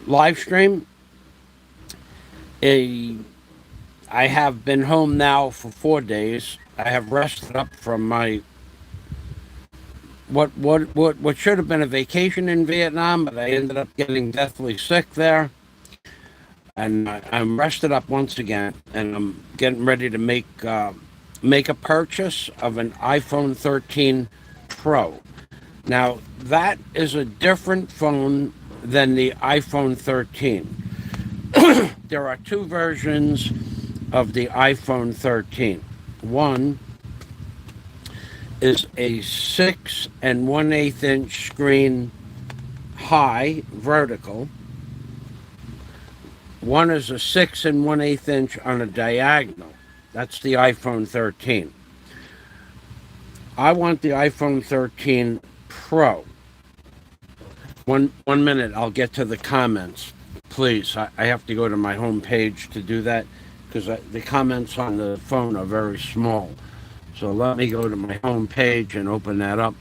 live stream. A, I have been home now for 4 days. I have rested up from my what should have been a vacation in Vietnam, but I ended up getting deathly sick there, and I'm rested up once again, and I'm getting ready to make a purchase of an iPhone 13 Pro. Now that is a different phone than the iPhone 13. There are two versions of the iPhone 13. One is a 6 1/8 inch screen, high vertical. One is a 6 1/8 inch on a diagonal. That's the iPhone 13. I want the iPhone 13 Pro. One minute, I'll get to the comments. Please, I have to go to my home page to do that because the comments on the phone are very small. So let me go to my home page and open that up.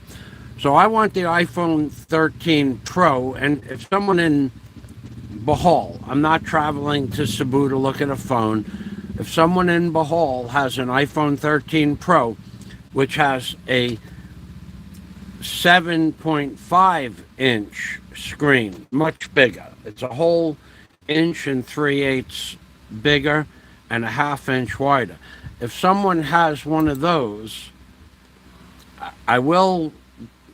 So I want the iPhone 13 Pro, and if someone in BOHOL, I'm not traveling to Cebu to look at a phone. If someone in BOHOL has an iPhone 13 Pro, which has a 7.5 inch screen, much bigger. It's a whole inch and 3/8 bigger and a ½ inch wider. If someone has one of those, I will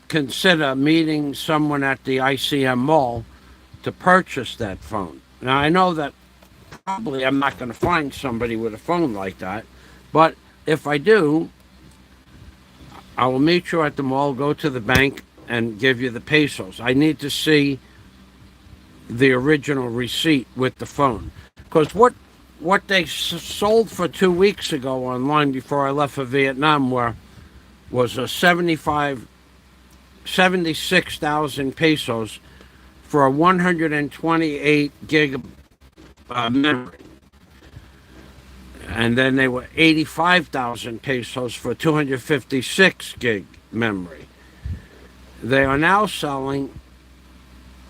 consider meeting someone at the ICM mall to purchase that phone. Now, I know that probably I'm not going to find somebody with a phone like that, but if I do, I will meet you at the mall, go to the bank, and give you the pesos. I need to see the original receipt with the phone. Because what they sold for 2 weeks ago online before I left for Vietnam was a 76,000 pesos for a 128 gig memory. And then they were 85,000 pesos for 256 gig memory. They are now selling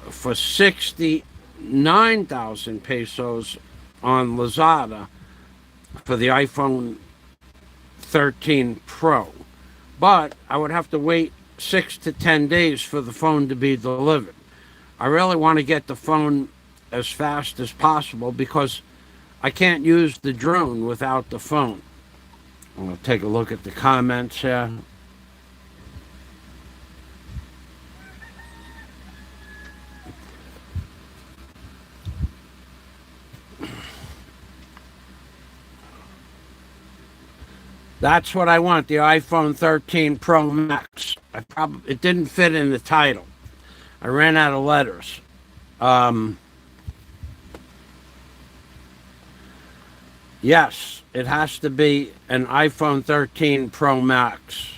for 69,000 pesos on Lazada for the iPhone 13 Pro. But I would have to wait 6 to 10 days for the phone to be delivered. I really want to get the phone as fast as possible because I can't use the drone without the phone. I'm going to take a look at the comments here. That's what I want, the iPhone 13 Pro Max. It didn't fit in the title. I ran out of letters. Yes, it has to be an iPhone 13 Pro Max.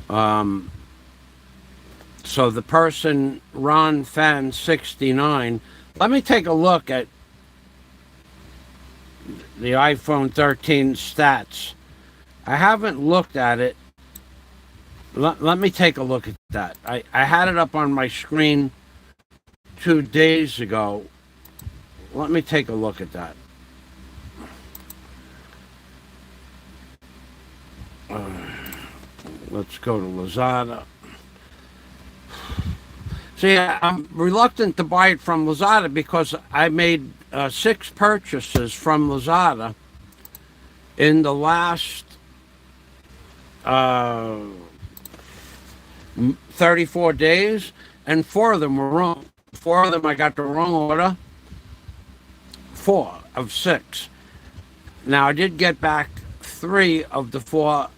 So the person, Ron Fan 69, let me take a look at the iPhone 13 stats. I haven't looked at it. Let me take a look at that. I had it up on my screen 2 days ago. Let me take a look at that. Let's go to Lazada. See, I'm reluctant to buy it from Lazada because I made 6 purchases from Lazada in the last 34 days, and 4 of them were wrong. 4 of them I got the wrong order. 4 of 6. Now, I did get back 3 of the 4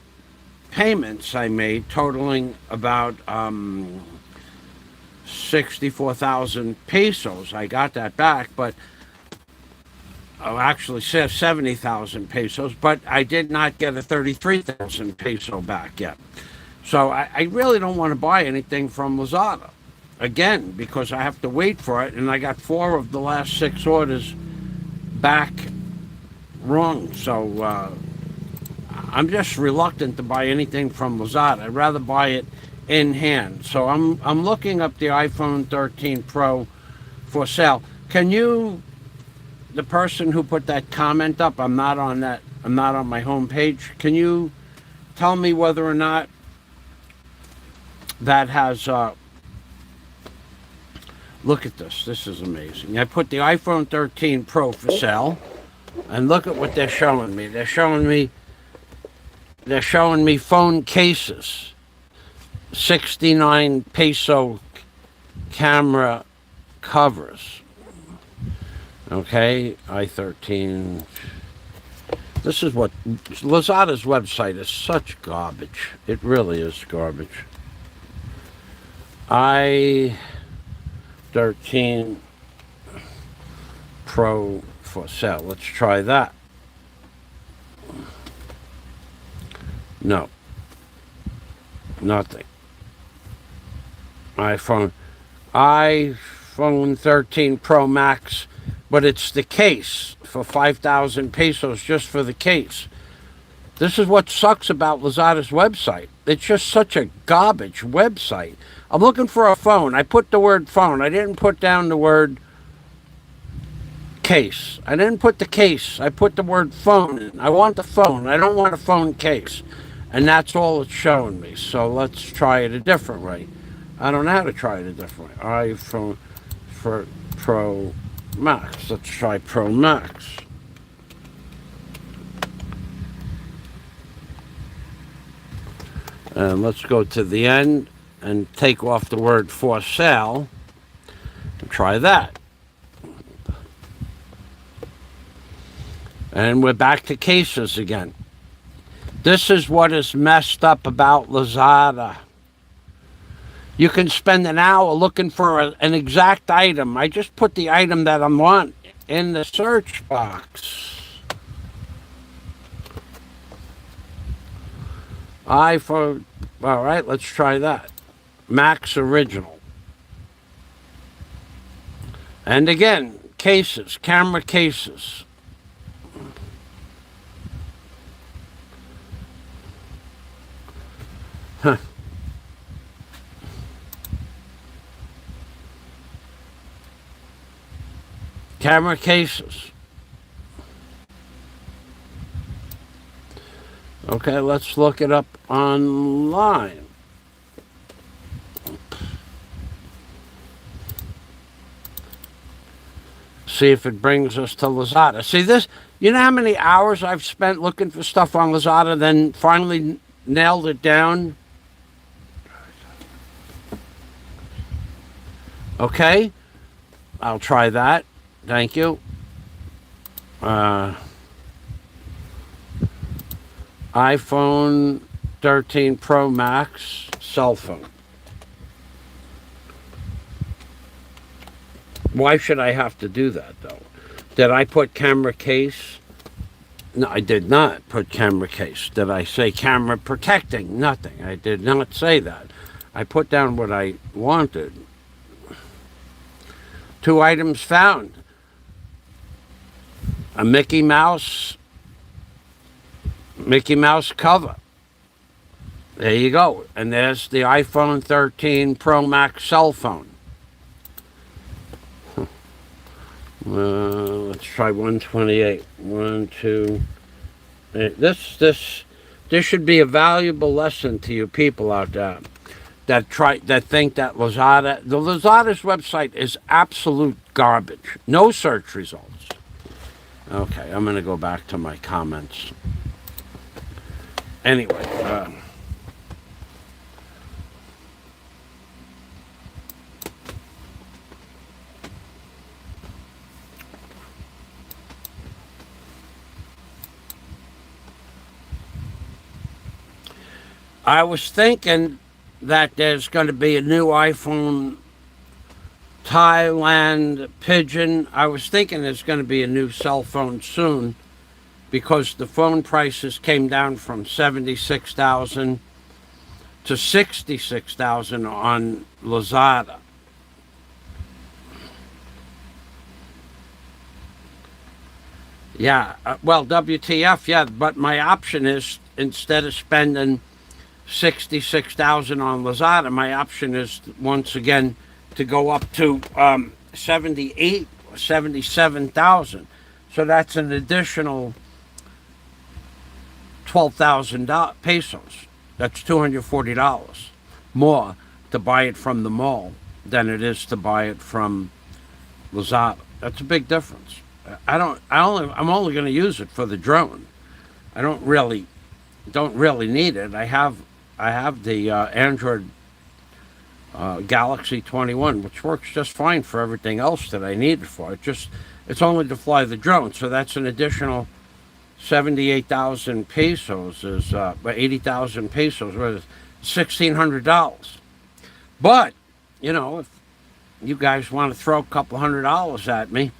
payments I made, totaling about 64,000 pesos. I got that back, but actually 70,000 pesos, but I did not get a 33,000 peso back yet. So I really don't want to buy anything from Lazada again because I have to wait for it, and I got 4 of the last 6 orders back wrong. So I'm just reluctant to buy anything from Lazada. I'd rather buy it in hand. So I'm looking up the iPhone 13 Pro for sale. Can you, the person who put that comment up, I'm not on that. I'm not on my home page. Can you tell me whether or not that has? Look at this. This is amazing. I put the iPhone 13 Pro for sale, and look at what they're showing me. They're showing me phone cases. 69 peso camera covers. Okay, i13. This is what Lazada's website is, such garbage. It really is garbage. i13 Pro for sale. Let's try that. No. Nothing. iPhone 13 Pro Max, but it's the case for 5,000 pesos just for the case. This is what sucks about Lazada's website. It's just such a garbage website. I'm looking for a phone. I put the word phone. I didn't put down the word case. I didn't put the case. I put the word phone in. I want the phone. I don't want a phone case. And that's all it's showing me. So let's try it a different way. I don't know how to try it a different way. iPhone for Pro Max. Let's try Pro Max. And let's go to the end and take off the word for sale and try that. And we're back to cases again. This is what is messed up about Lazada. You can spend an hour looking for an exact item. I just put the item that I want in the search box. iPhone, all right, let's try that. Max Original. And again, cases, camera cases. Huh. Camera cases. Okay, let's look it up online. See if it brings us to Lazada. See this? You know how many hours I've spent looking for stuff on Lazada, then finally nailed it down? Okay, I'll try that. Thank you. iPhone 13 Pro Max cell phone. Why should I have to do that, though? Did I put camera case? No, I did not put camera case. Did I say camera protecting? Nothing. I did not say that. I put down what I wanted. 2 items found. A Mickey Mouse cover. There you go. And there's the iPhone 13 Pro Max cell phone. Let's try 128. 1, 2, 8. This should be a valuable lesson to you people out there that think that Lazada's website is absolute garbage. No search results. Okay, I'm going to go back to my comments. Anyway, I was thinking that there's going to be a new iPhone Thailand Pigeon. I was thinking there's going to be a new cell phone soon because the phone prices came down from 76,000 to 66,000 on Lazada. Yeah, well, WTF, yeah, but my option is instead of spending 66,000 on Lazada. My option is once again to go up to 78 or 77,000. So that's an additional 12,000 pesos. That's $240 more to buy it from the mall than it is to buy it from Lazada. That's a big difference. I'm only going to use it for the drone. I don't really need it. I have the Android Galaxy 21, which works just fine for everything else that I need it for. It's only to fly the drone, so that's an additional 78,000 pesos is 80,000 pesos, was $1,600. But if you guys want to throw a couple $100 at me,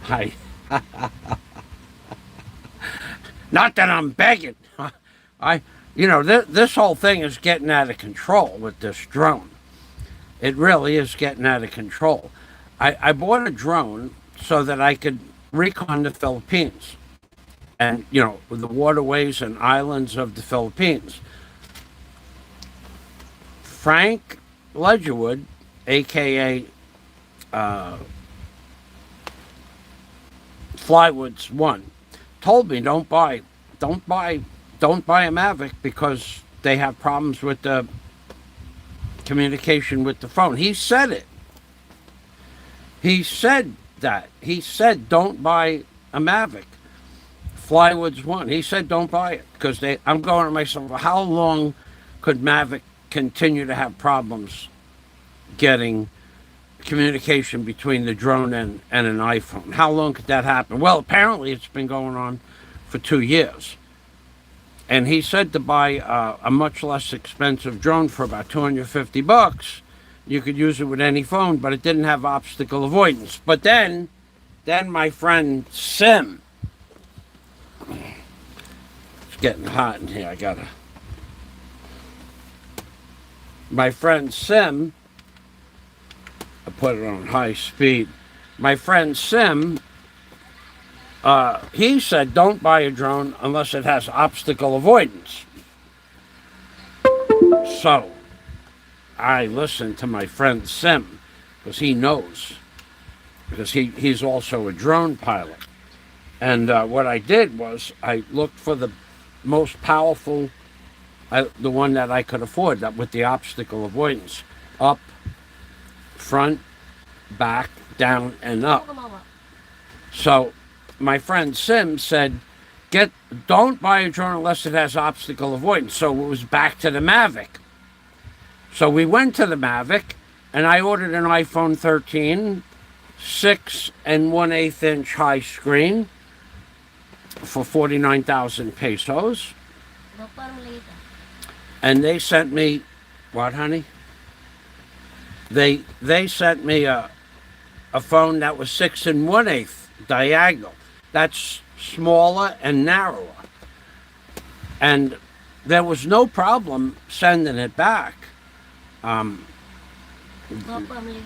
I not that I'm begging. This whole thing is getting out of control with this drone. It really is getting out of control. I bought a drone so that I could recon the Philippines and, the waterways and islands of the Philippines. Frank Ledgerwood, a.k.a. Flywoods One, told me don't buy a Mavic because they have problems with the communication with the phone. He said it. He said that. He said don't buy a Mavic. Flywoods One. He said don't buy it because I'm going to myself, how long could Mavic continue to have problems getting communication between the drone and an iPhone? How long could that happen? Well, apparently it's been going on for 2 years. And he said to buy a much less expensive drone for about $250. You could use it with any phone, but it didn't have obstacle avoidance. But then my friend Sim, it's getting hot in here. My friend Sim, I put it on high speed. My friend Sim, he said don't buy a drone unless it has obstacle avoidance. So I listened to my friend Sim because he knows, because he's also a drone pilot. And what I did was I looked for the most powerful, the one that I could afford, that with the obstacle avoidance. Up, front, back, down, and up. So my friend Sim said, don't buy a drone unless it has obstacle avoidance. So it was back to the Mavic. So we went to the Mavic, and I ordered an iPhone 13, 6 1/8 inch high screen for 49,000 pesos. And they sent me, what, honey? They sent me a phone that was 6 1/8 diagonal. That's smaller and narrower. And there was no problem sending it back.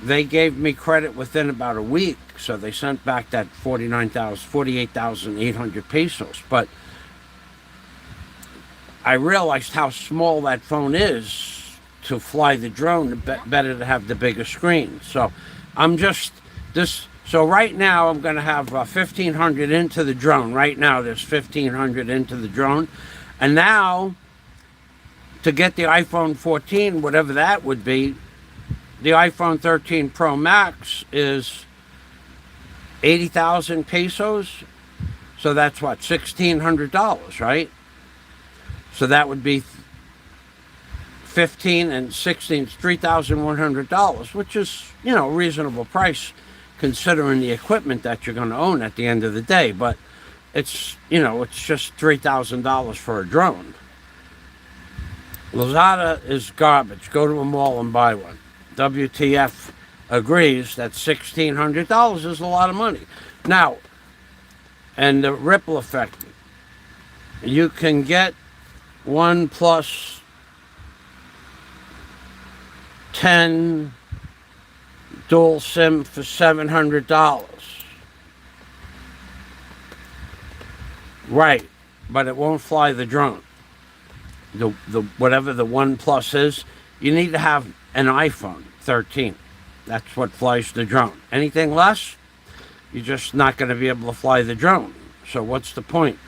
They gave me credit within about a week, so they sent back that 48,800 pesos. But I realized how small that phone is to fly the drone. Better to have the bigger screen. So So right now I'm going to have 1,500 into the drone. Right now there's 1,500 into the drone, and now to get the iPhone 14, whatever that would be, the iPhone 13 Pro Max is 80,000 pesos. So that's what, $1,600, right? So that would be 15 and 16, $3,100, which is, a reasonable price considering the equipment that you're going to own at the end of the day. But it's, it's just $3,000 for a drone. Lazada is garbage. Go to a mall and buy one. WTF agrees that $1,600 is a lot of money. Now, and the ripple effect, you can get OnePlus 10 dual SIM for $700. Right. but it won't fly the drone. The whatever the One Plus is, you need to have an iPhone 13. That's what flies the drone. Anything less, you're just not going to be able to fly the drone. So what's the point?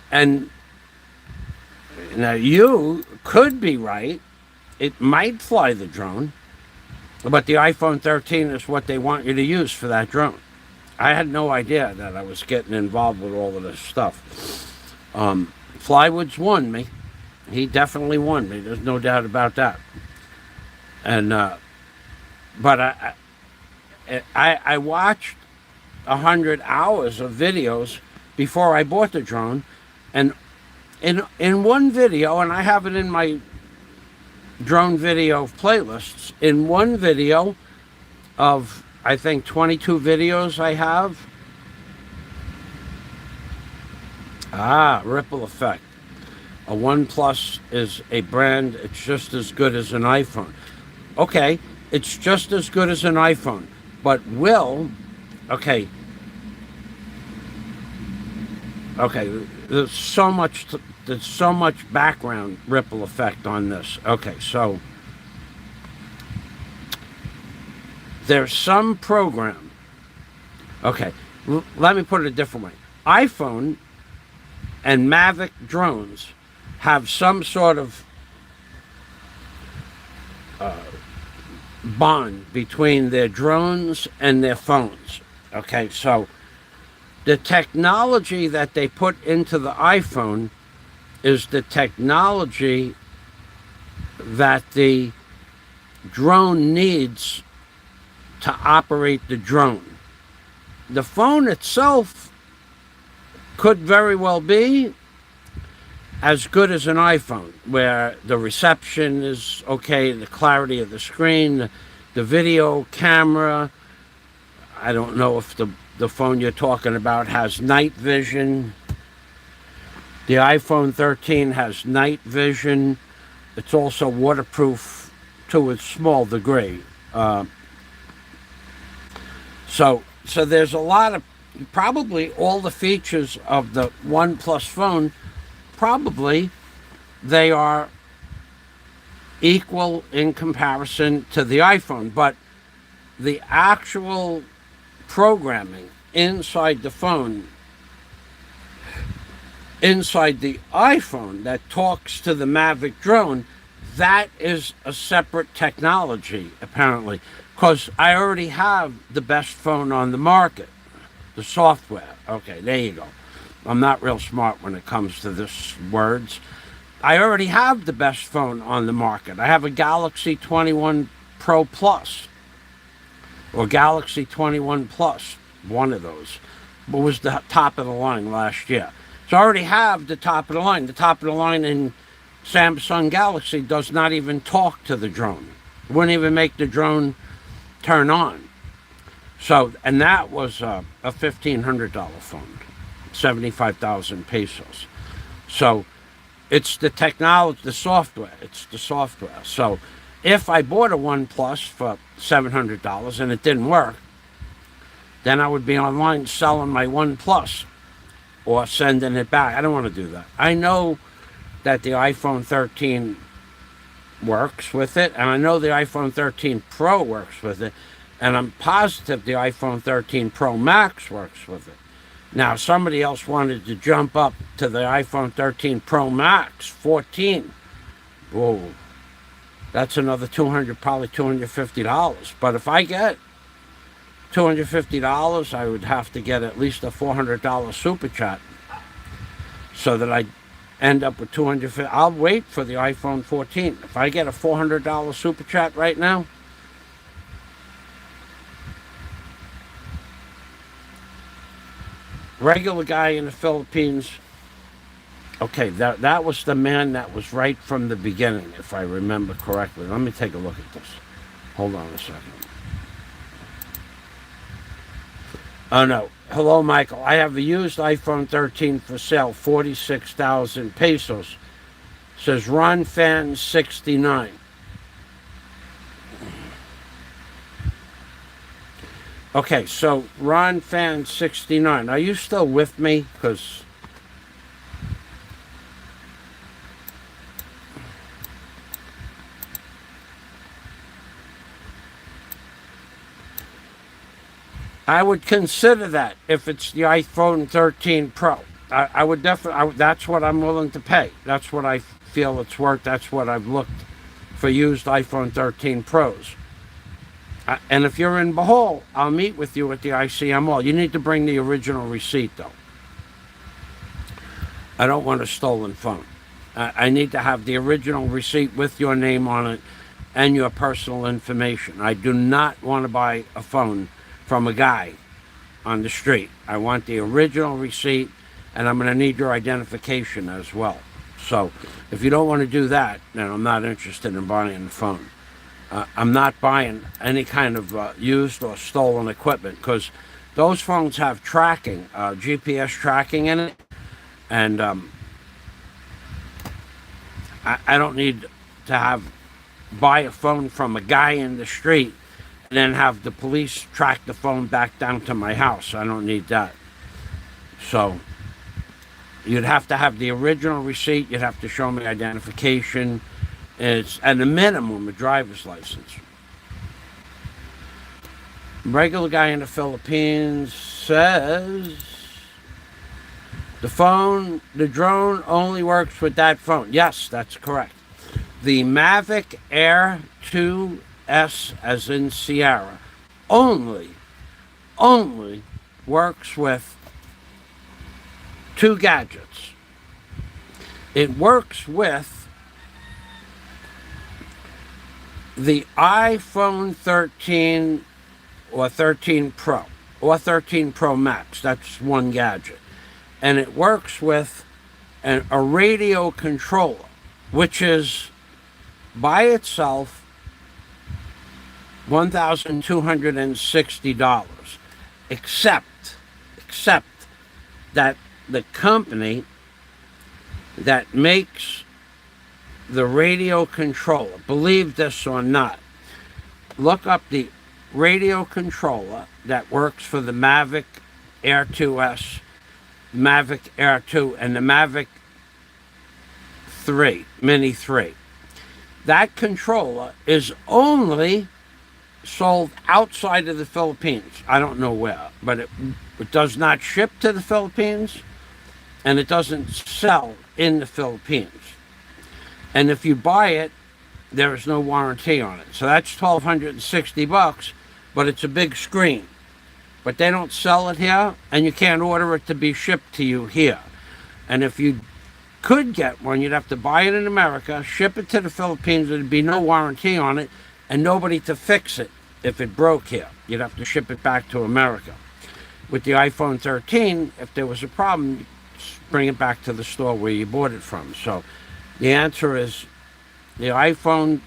And now you could be right. It might fly the drone, but the iPhone 13 is what they want you to use for that drone. I had no idea that I was getting involved with all of this stuff. Flywoods won me. He definitely won me. There's no doubt about that. And but I watched 100 hours of videos before I bought the drone, and in one video, and I have it in my drone video playlists, in one video of I think 22 videos I have. Ripple effect. A One Plus is a brand, it's just as good as an iPhone. Okay, it's just as good as an iPhone, but okay, there's so much background ripple effect on this. Okay, so there's some program. Okay, let me put it a different way. iPhone and Mavic drones have some sort of bond between their drones and their phones. Okay, so the technology that they put into the iPhone is the technology that the drone needs to operate the drone. The phone itself could very well be as good as an iPhone, where the reception is okay, the clarity of the screen, the video camera. I don't know if the phone you're talking about has night vision. The iPhone 13 has night vision. It's also waterproof to a small degree. So there's a lot of, probably all the features of the One Plus phone, probably they are equal in comparison to the iPhone, but the actual programming inside the phone, inside the iPhone that talks to the Mavic drone, that is a separate technology, apparently, because I already have the best phone on the market, the software. Okay, there you go. I'm not real smart when it comes to this words. I already have the best phone on the market. I have a Galaxy 21 Pro Plus, or Galaxy 21 Plus, one of those. What was the top of the line last year? So I already have the top of the line. The top of the line in Samsung Galaxy does not even talk to the drone. It wouldn't even make the drone turn on. So, and that was a $1,500 phone, 75,000 pesos. So it's the technology, the software. It's the software. So if I bought a One Plus for $700 and it didn't work, then I would be online selling my One Plus or sending it back. I don't want to do that. I know that the iPhone 13 works with it, and I know the iPhone 13 Pro works with it, and I'm positive the iPhone 13 Pro Max works with it. Now, somebody else wanted to jump up to the iPhone 13 Pro Max 14. Whoa, that's another $200, probably $250. But if I get $250, I would have to get at least a $400 super chat, so that I end up with $250. I'll wait for the iPhone 14. If I get a $400 super chat right now, regular guy in the Philippines. Okay, that was the man that was right from the beginning, if I remember correctly. Let me take a look at this. Hold on a second. Oh no. Hello, Michael. I have a used iPhone 13 for sale, 46,000 pesos. Says Ron Fan 69. Okay, so Ron Fan 69. Are you still with me? Because I would consider that if it's the iPhone 13 Pro. I would definitely, that's what I'm willing to pay. That's what I feel it's worth. That's what I've looked for used iPhone 13 Pros. And if you're in Bohol, I'll meet with you at the ICM Mall. You need to bring the original receipt, though. I don't want a stolen phone. I need to have the original receipt with your name on it and your personal information. I do not want to buy a phone from a guy on the street. I want the original receipt, and I'm going to need your identification as well. So if you don't want to do that, then I'm not interested in buying the phone. I'm not buying any kind of used or stolen equipment, because those phones have tracking, GPS tracking in it, and I don't need to buy a phone from a guy in the street and then have the police track the phone back down to my house. I don't need that. So you'd have to have the original receipt. You'd have to show me identification. It's at a minimum a driver's license. Regular guy in the Philippines says the drone only works with that phone. Yes, that's correct. The Mavic Air 2S, as in Sierra, only works with two gadgets. It works with the iPhone 13 or 13 Pro or 13 Pro Max. That's one gadget. And it works with a radio controller, which is by itself $1,260, except that the company that makes the radio controller, believe this or not, look up the radio controller that works for the Mavic Air 2S, Mavic Air 2, and the Mavic 3, Mini 3. That controller is only sold outside of the Philippines. I don't know where, but it does not ship to the Philippines, and it doesn't sell in the Philippines. And if you buy it, there is no warranty on it. So that's $1,260, but it's a big screen. But they don't sell it here, and you can't order it to be shipped to you here. And if you could get one, you'd have to buy it in America, ship it to the Philippines, there'd be no warranty on it, and nobody to fix it if it broke here. You'd have to ship it back to America. With the iPhone 13, if there was a problem, you bring it back to the store where you bought it from. So the answer is the iPhone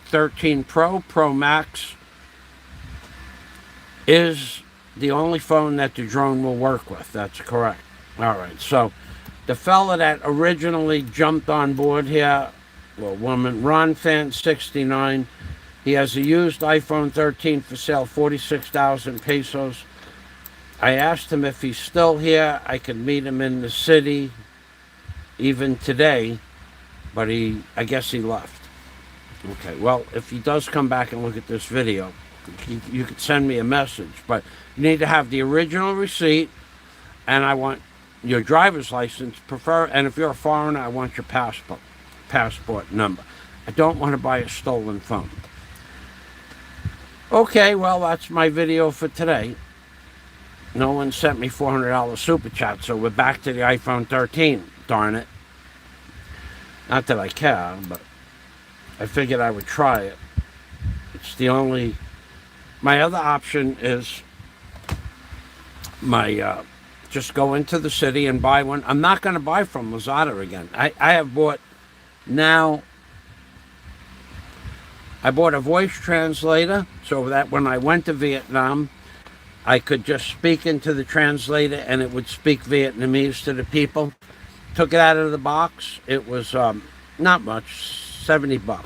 13 Pro, Pro Max, is the only phone that the drone will work with. That's correct. All right, so the fella that originally jumped on board here, well, woman, Ron Fan 69, he has a used iPhone 13 for sale, 46,000 pesos. I asked him if he's still here. I could meet him in the city even today, but I guess he left. Okay, well, if he does come back and look at this video, you could send me a message, but you need to have the original receipt, and I want your driver's license, and if you're a foreigner, I want your passport number. I don't want to buy a stolen phone. Okay, well, that's my video for today. No one sent me $400 super chat, so we're back to the iPhone 13, darn it. Not that I care, but I figured I would try it. It's the only... My other option is just go into the city and buy one. I'm not going to buy from Lazada again. I have bought now... I bought a voice translator so that when I went to Vietnam, I could just speak into the translator and it would speak Vietnamese to the people. Took it out of the box. It was not much, $70.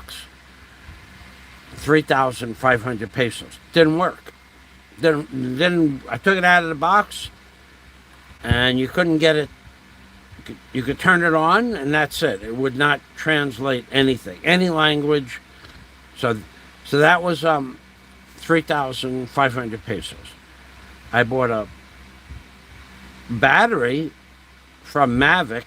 3,500 pesos. Didn't work. Didn't. I took it out of the box, and you couldn't get it. You could turn it on, and that's it. It would not translate anything, any language. So that was 3,500 pesos. I bought a battery from Mavic,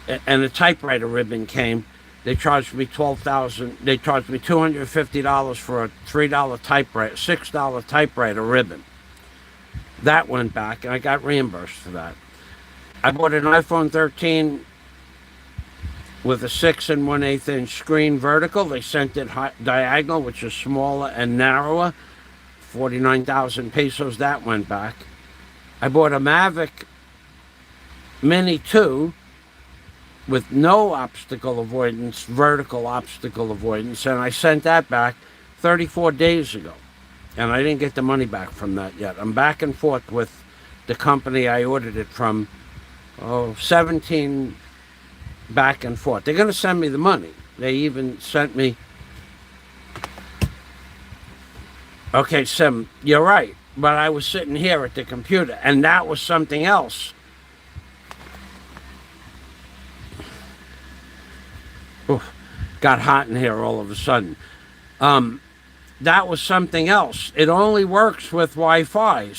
and a typewriter ribbon came. They charged me $12,000. They charged me $250 for a $3 typewriter, $6 typewriter ribbon. That went back, and I got reimbursed for that. I bought an iPhone 13 with a 6 1/8 inch screen vertical. They sent it diagonal, which is smaller and narrower. 49,000 pesos. That went back. I bought a Mavic Mini 2 with no obstacle avoidance, vertical obstacle avoidance, and I sent that back 34 days ago. And I didn't get the money back from that yet. I'm back and forth with the company I ordered it from. 17 back and forth. They're going to send me the money. They even sent me... Okay, Sim, you're right. But I was sitting here at the computer, and that was something else. Oof, got hot in here all of a sudden. That was something else. It only works with Wi-Fi.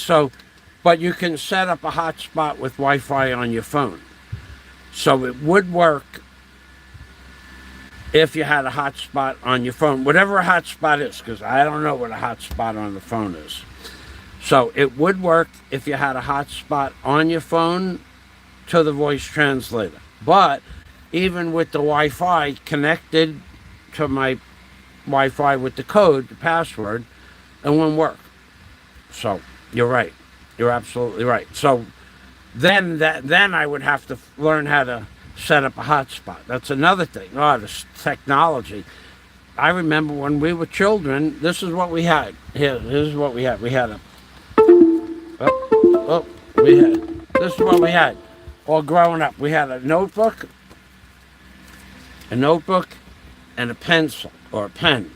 But you can set up a hotspot with Wi-Fi on your phone. So it would work if you had a hotspot on your phone, whatever a hotspot is, because I don't know what a hotspot on the phone is. So it would work if you had a hotspot on your phone to the voice translator. But even with the Wi-Fi connected to my Wi-Fi with the code, the password, it won't work. So you're right. You're absolutely right. So then I would have to learn how to set up a hotspot. That's another thing. Oh, this technology. I remember when we were children, this is what we had. Here's what we had. We had a... This is what we had. All growing up. We had a notebook and a pencil or a pen.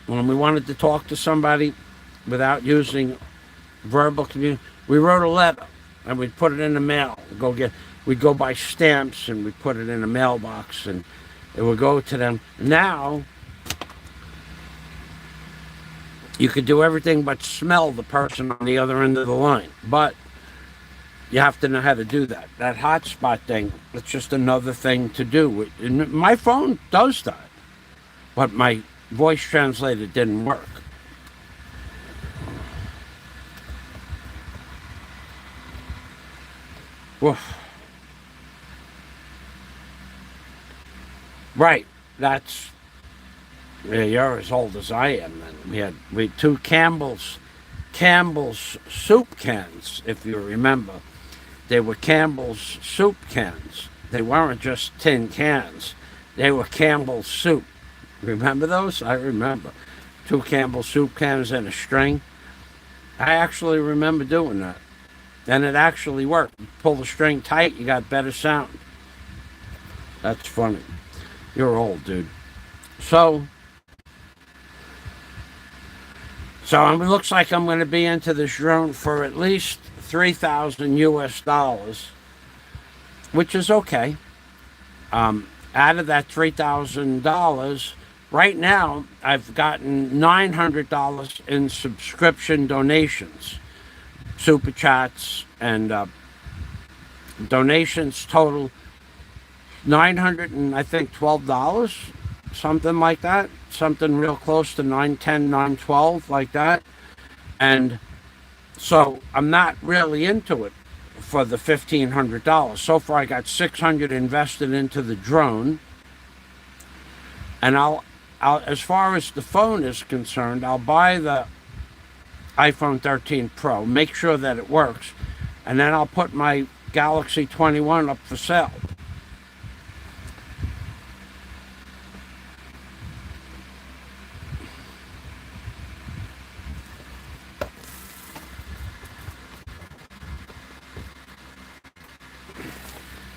When we wanted to talk to somebody without using verbal communication, we wrote a letter and we'd put it in the mail. We'd go buy stamps and we'd put it in a mailbox and it would go to them. Now, you could do everything but smell the person on the other end of the line. But you have to know how to do that. That hotspot thing, it's just another thing to do. My phone does that, but my voice translator didn't work. Oof. Right, that's... Yeah, you're as old as I am. And we had two Campbell's soup cans, if you remember. They were Campbell's soup cans. They weren't just tin cans. They were Campbell's soup. Remember those? I remember. 2 Campbell's soup cans and a string. I actually remember doing that. And it actually worked. You pull the string tight, you got better sound. That's funny. You're old, dude. So it looks like I'm going to be into this drone for at least $3,000 US, which is okay. Out of that $3,000, right now I've gotten $900 in subscription donations, super chats, and donations total $912, something like that. Something real close to 910, 912, like that. And so I'm not really into it for the $1,500. So far I got $600 invested into the drone. And I'll as far as the phone is concerned, I'll buy the iPhone 13 Pro, make sure that it works, and then I'll put my Galaxy 21 up for sale.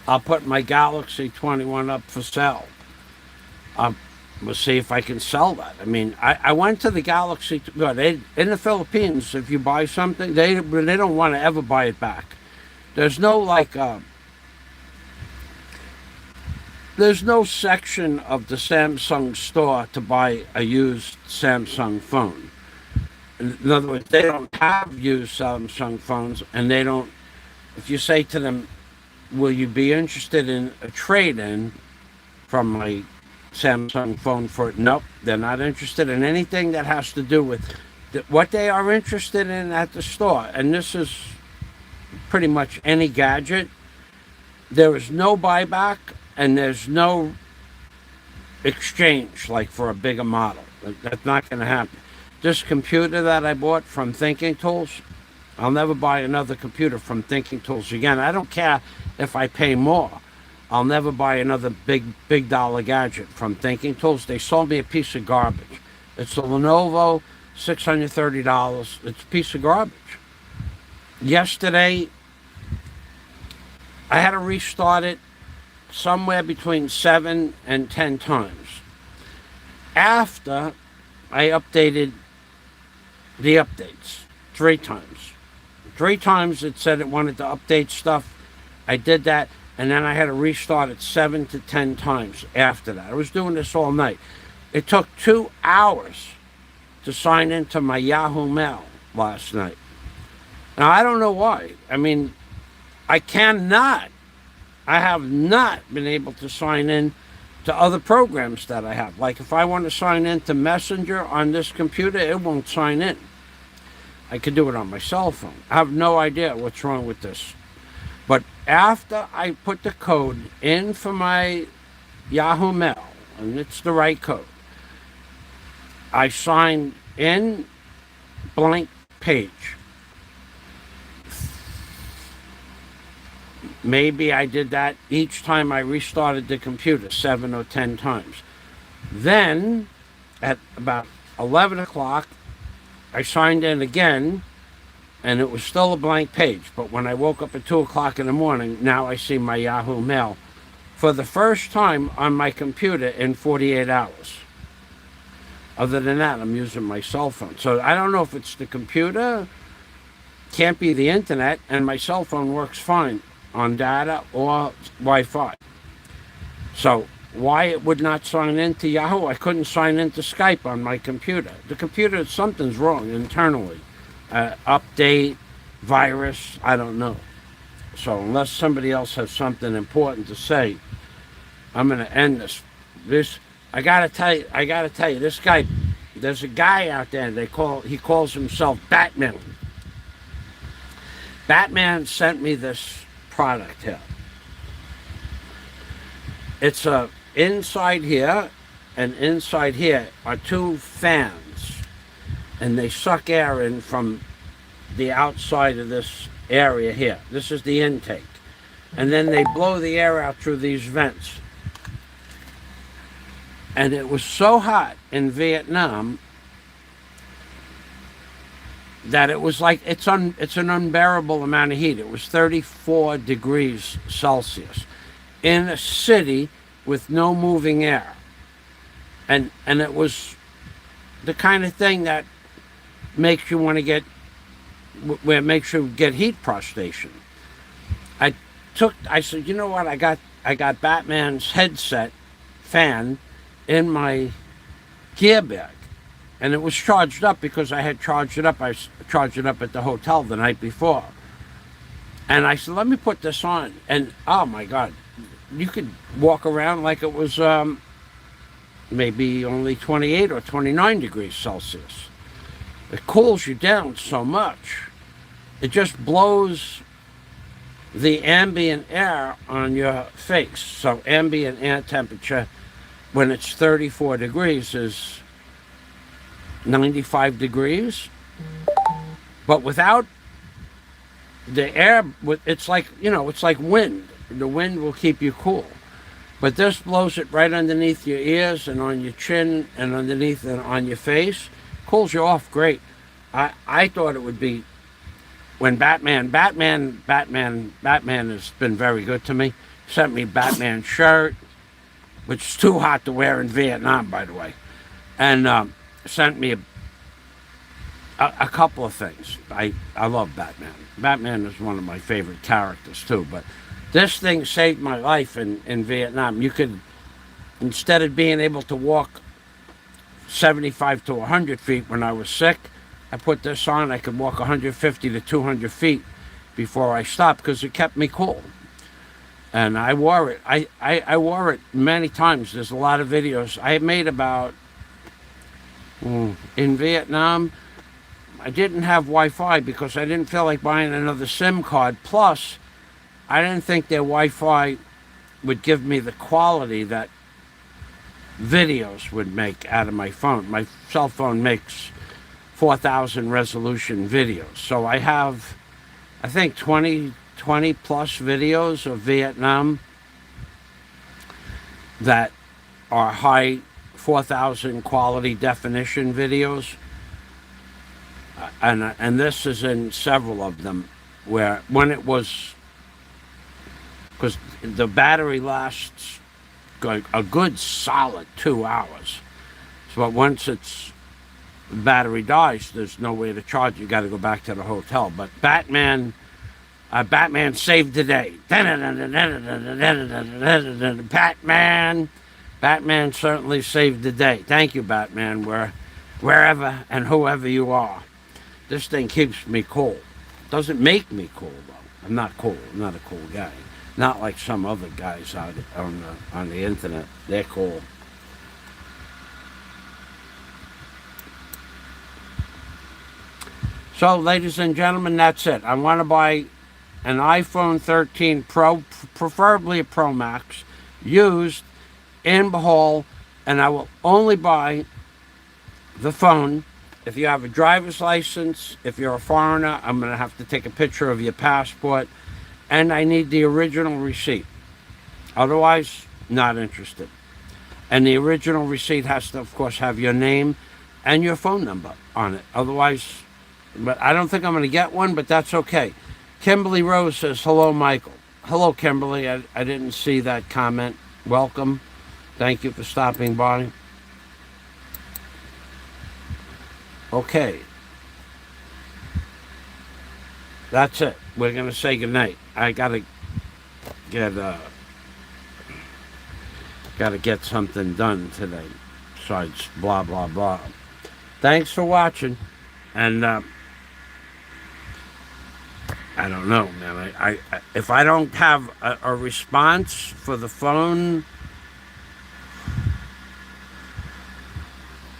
I'll put my Galaxy 21 up for sale. We'll see if I can sell that. I mean, I went to the Galaxy. In the Philippines, if you buy something, they don't want to ever buy it back. There's no there's no section of the Samsung store to buy a used Samsung phone. In other words, they don't have used Samsung phones, and they don't. If you say to them, "Will you be interested in a trade-in from my Samsung phone for it?" Nope, they're not interested in anything that has to do with what they are interested in at the store. And this is pretty much any gadget. There is no buyback, and there's no exchange like for a bigger model. That's not going to happen. This computer that I bought from Thinking Tools, I'll never buy another computer from Thinking Tools again. I don't care if I pay more. I'll never buy another big dollar gadget from Thinking Tools. They sold me a piece of garbage. It's a Lenovo, $630. It's a piece of garbage. Yesterday, I had to restart it somewhere between 7 and 10 times. After I updated the updates 3 times. 3 times it said it wanted to update stuff. I did that, and then I had to restart it 7 to 10 times after that. I was doing this all night. It took 2 hours to sign into my Yahoo Mail last night. Now, I don't know why. I mean, I have not been able to sign in to other programs that I have. Like if I want to sign in to Messenger on this computer, it won't sign in. I could do it on my cell phone. I have no idea what's wrong with this. But after I put the code in for my Yahoo Mail, and it's the right code, I signed in, blank page. Maybe I did that each time I restarted the computer 7 or 10 times. Then, at about 11 o'clock, I signed in again, and it was still a blank page. But when I woke up at 2 o'clock in the morning, now I see my Yahoo Mail for the first time on my computer in 48 hours. Other than that, I'm using my cell phone. So I don't know if it's the computer, can't be the internet, and my cell phone works fine on data or Wi-Fi. So why it would not sign into Yahoo? I couldn't sign into Skype on my computer. The computer, something's wrong internally. Update, virus, I don't know. So unless somebody else has something important to say, I'm going to end this. I gotta tell you, this guy, there's a guy out there, he calls himself Batman. Batman sent me this product here. It's inside here and inside here are 2 fans, and they suck air in from the outside of this area here. This is the intake, and then they blow the air out through these vents. And it was so hot in Vietnam that it was like it's an unbearable amount of heat. It was 34 degrees Celsius in a city with no moving air. And it was the kind of thing that makes you want to get, where it makes you get heat prostration. I said, you know what, I got Batman's headset fan in my gear bag, and it was charged up because I had charged it up. I charged it up at the hotel the night before, and I said, let me put this on, and oh my God, you could walk around like it was maybe only 28 or 29 degrees Celsius. It cools you down so much. It just blows the ambient air on your face. So ambient air temperature when it's 34 degrees is 95 degrees. But without the air, it's like, it's like wind. The wind will keep you cool. But this blows it right underneath your ears and on your chin and underneath and on your face. Cools you off great. I thought it would be when Batman has been very good to me. Sent me Batman shirt, which is too hot to wear in Vietnam, by the way. And sent me a couple of things. I love Batman. Batman is one of my favorite characters too, but this thing saved my life in Vietnam. You could, instead of being able to walk 75 to 100 feet when I was sick, I put this on, I could walk 150 to 200 feet before I stopped because it kept me cool. And I wore it. I wore it many times. There's a lot of videos. I made about, in Vietnam, I didn't have Wi-Fi because I didn't feel like buying another SIM card. Plus, I didn't think their Wi-Fi would give me the quality that videos would make out of my phone. My cell phone makes 4,000 resolution videos. So I have, I think, 20 plus videos of Vietnam that are high 4,000 quality definition videos. And this is in several of them where when it was, because the battery lasts a good solid 2 hours. So once the battery dies, there's no way to charge. You got to go back to the hotel. But Batman saved the day. Batman certainly saved the day. Thank you, Batman, wherever and whoever you are. This thing keeps me cool. Doesn't make me cool, though. I'm not cool. I'm not a cool guy. Not like some other guys out on the internet. They're cool. So, ladies and gentlemen, that's it. I want to buy an iPhone 13 Pro, preferably a Pro Max, used in BOHOL, and I will only buy the phone if you have a driver's license. If you're a foreigner, I'm going to have to take a picture of your passport, and I need the original receipt. Otherwise, not interested. And the original receipt has to, of course, have your name and your phone number on it. Otherwise, but I don't think I'm going to get one, but that's okay. Kimberly Rose says, hello, Michael. Hello, Kimberly. I didn't see that comment. Welcome. Thank you for stopping by. Okay. That's it. We're going to say goodnight. I got to get something done today. Besides blah, blah, blah. Thanks for watching. And I don't know, man. I if I don't have a response for the phone,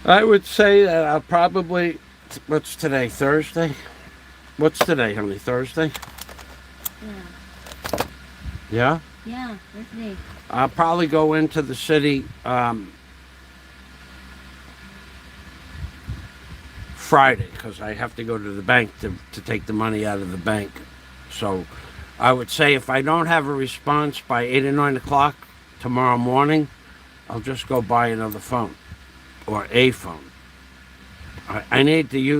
I would say that I'll probably, what's today, Thursday? What's today, honey, Thursday? Yeah. Yeah? Yeah, Thursday. I'll probably go into the city Friday, because I have to go to the bank to take the money out of the bank. So I would say if I don't have a response by 8 or 9 o'clock tomorrow morning, I'll just go buy another phone or a phone. I need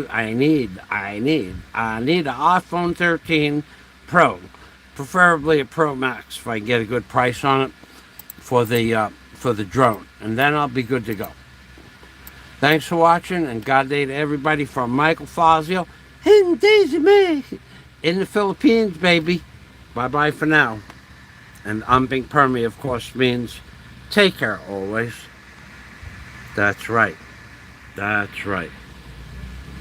an iPhone 13 Pro, preferably a Pro Max if I can get a good price on it for the drone, and then I'll be good to go. Thanks for watching, and God day to everybody from Michael Fazio in the Philippines, baby. Bye-bye for now. And Umping Permi, of course, means take care always. That's right. That's right.